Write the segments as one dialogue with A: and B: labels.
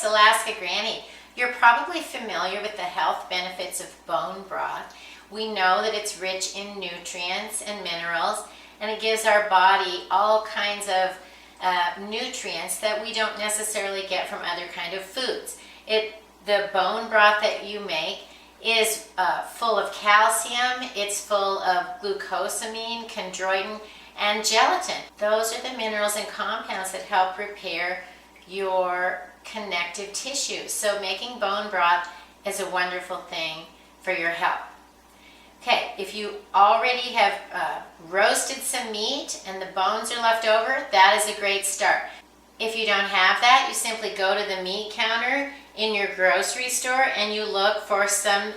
A: it's Alaska Granny. You're probably familiar with the health benefits of bone broth. We know that it's rich in nutrients and minerals, and it gives our body all kinds of nutrients that we don't necessarily get from other kind of foods. The bone broth that you make is full of calcium, it's full of glucosamine, chondroitin, and gelatin. Those are the minerals and compounds that help repair your connective tissues. So making bone broth is a wonderful thing for your health. Okay, if you already have roasted some meat and the bones are left over, that is a great start. If you don't have that, you simply go to the meat counter in your grocery store and you look for some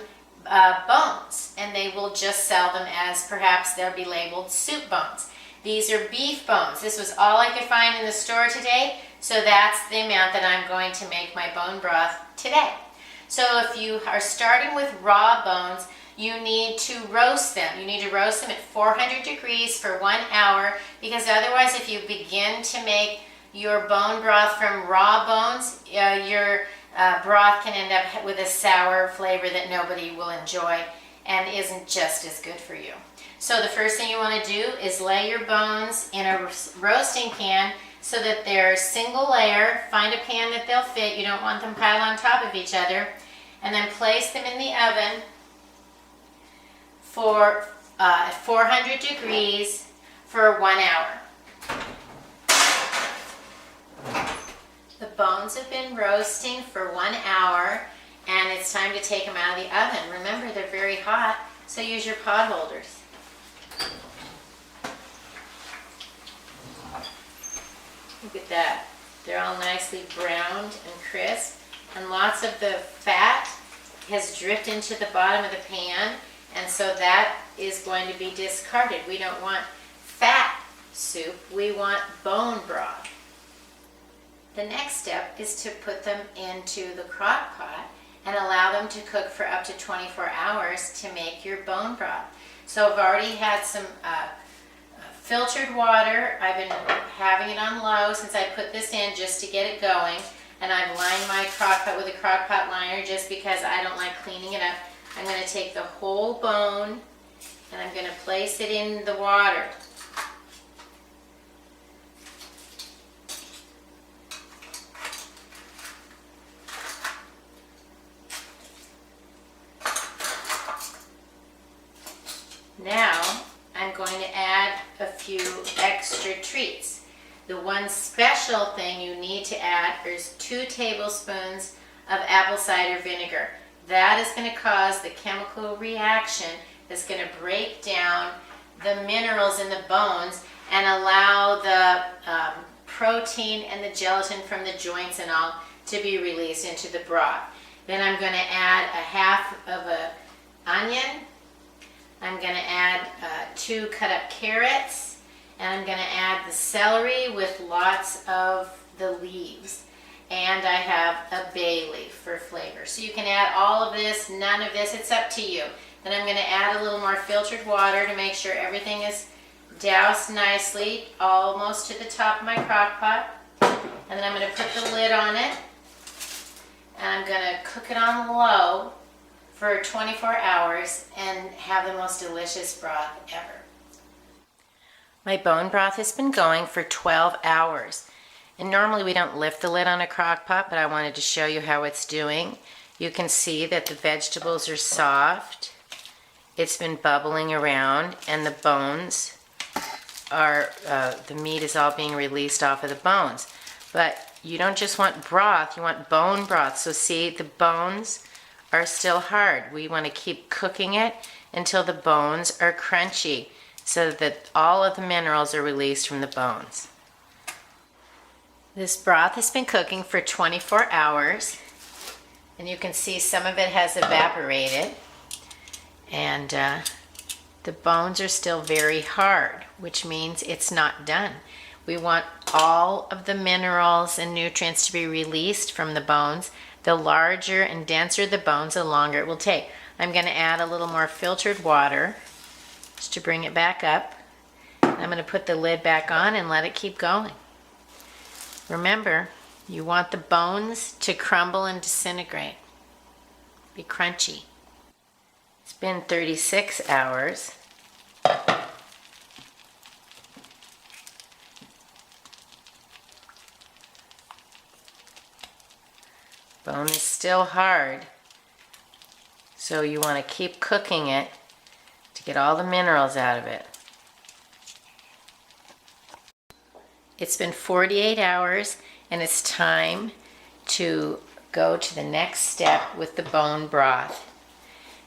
A: bones, and they will just sell them as, perhaps they'll be labeled soup bones. These are beef bones. This was all I could find in the store today, so that's the amount that I'm going to make my bone broth today. So if you are starting with raw bones, you need to roast them. You need to roast them at 400 degrees for 1 hour, because otherwise if you begin to make your bone broth from raw bones, your broth can end up with a sour flavor that nobody will enjoy and isn't just as good for you. So the first thing you want to do is lay your bones in a roasting pan so that they're single layer. Find a pan that they'll fit. You don't want them piled on top of each other. And then place them in the oven for 400 degrees for 1 hour. The bones have been roasting for 1 hour, and it's time to take them out of the oven. Remember, they're very hot, so use your pot holders. Look at that. They're all nicely browned and crisp, and lots of the fat has dripped into the bottom of the pan, and so that is going to be discarded. We don't want fat soup, we want bone broth. The next step is to put them into the crock pot and allow them to cook for up to 24 hours to make your bone broth. So I've already had some filtered water. I've been having it on low since I put this in just to get it going, and I've lined my crock pot with a crock pot liner just because I don't like cleaning it up. I'm going to take the whole bone and I'm going to place it in the water. Now I'm going to add a few extra treats. The one special thing you need to add is 2 tablespoons of apple cider vinegar. That is going to cause the chemical reaction that's going to break down the minerals in the bones and allow the protein and the gelatin from the joints and all to be released into the broth. Then I'm going to add a half of an onion. I'm going to add 2 cut up carrots, and I'm going to add the celery with lots of the leaves. And I have a bay leaf for flavor. So you can add all of this, none of this, it's up to you. Then I'm going to add a little more filtered water to make sure everything is doused nicely, almost to the top of my crock pot. And then I'm going to put the lid on it, and I'm going to cook it on low for 24 hours and have the most delicious broth ever. My bone broth has been going for 12 hours. And normally we don't lift the lid on a crock pot, but I wanted to show you how it's doing. You can see that the vegetables are soft. It's been bubbling around, and the bones are, the meat is all being released off of the bones. But you don't just want broth, you want bone broth. So see, the bones are still hard. We want to keep cooking it until the bones are crunchy so that all of the minerals are released from the bones. This broth has been cooking for 24 hours, and you can see some of it has evaporated, and the bones are still very hard, which means it's not done. We want all of the minerals and nutrients to be released from the bones. The larger and denser the bones, the longer it will take. I'm going to add a little more filtered water just to bring it back up. I'm going to put the lid back on and let it keep going. Remember, You want the bones to crumble and disintegrate, be crunchy. It's been 36 hours. Bone is still hard, so you want to keep cooking it to get all the minerals out of it. It's been 48 hours and it's time to go to the next step with the bone broth.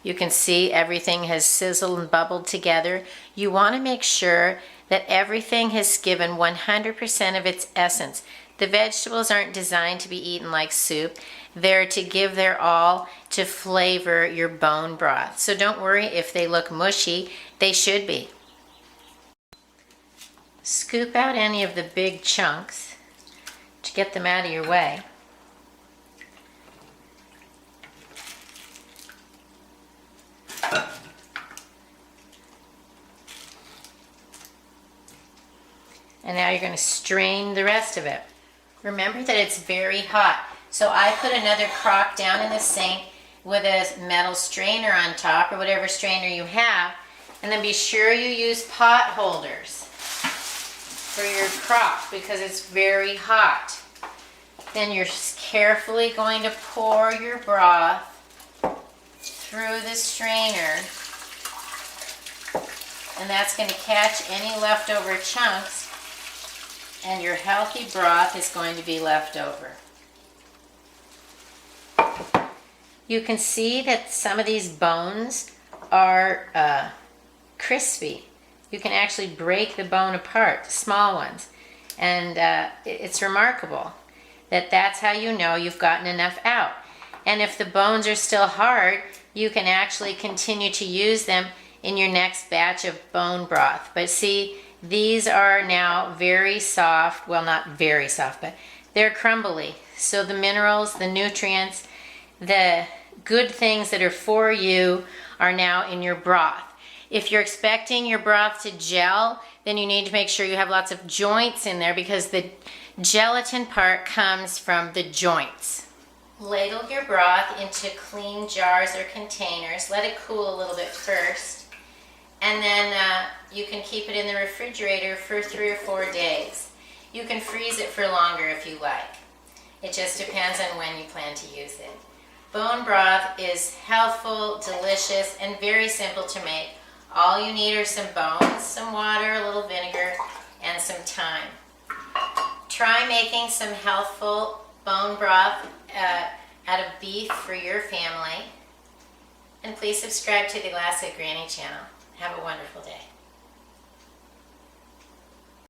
A: You can see everything has sizzled and bubbled together. You want to make sure that everything has given 100% of its essence. The vegetables aren't designed to be eaten like soup. They're to give their all to flavor your bone broth. So don't worry if they look mushy, they should be. Scoop out any of the big chunks to get them out of your way. And now you're going to strain the rest of it. Remember that it's very hot. So I put another crock down in the sink with a metal strainer on top, or whatever strainer you have. And then be sure you use pot holders for your crock because it's very hot. Then you're carefully going to pour your broth through the strainer. And that's going to catch any leftover chunks, and your healthy broth is going to be left over. You can see that some of these bones are crispy. You can actually break the bone apart, the small ones. And it's remarkable that that's how you know you've gotten enough out. And if the bones are still hard, you can actually continue to use them in your next batch of bone broth. But see, these are now very soft. Well, not very soft, but they're crumbly. So the minerals, the nutrients, the good things that are for you are now in your broth. If you're expecting your broth to gel, then you need to make sure you have lots of joints in there because the gelatin part comes from the joints. Ladle your broth into clean jars or containers. Let it cool a little bit first. And then you can keep it in the refrigerator for 3 or 4 days. You can freeze it for longer if you like. It just depends on when you plan to use it. Bone broth is healthful, delicious, and very simple to make. All you need are some bones, some water, a little vinegar, and some thyme. Try making some healthful bone broth out of beef for your family. And please subscribe to the Alaska Granny channel. Have a wonderful day.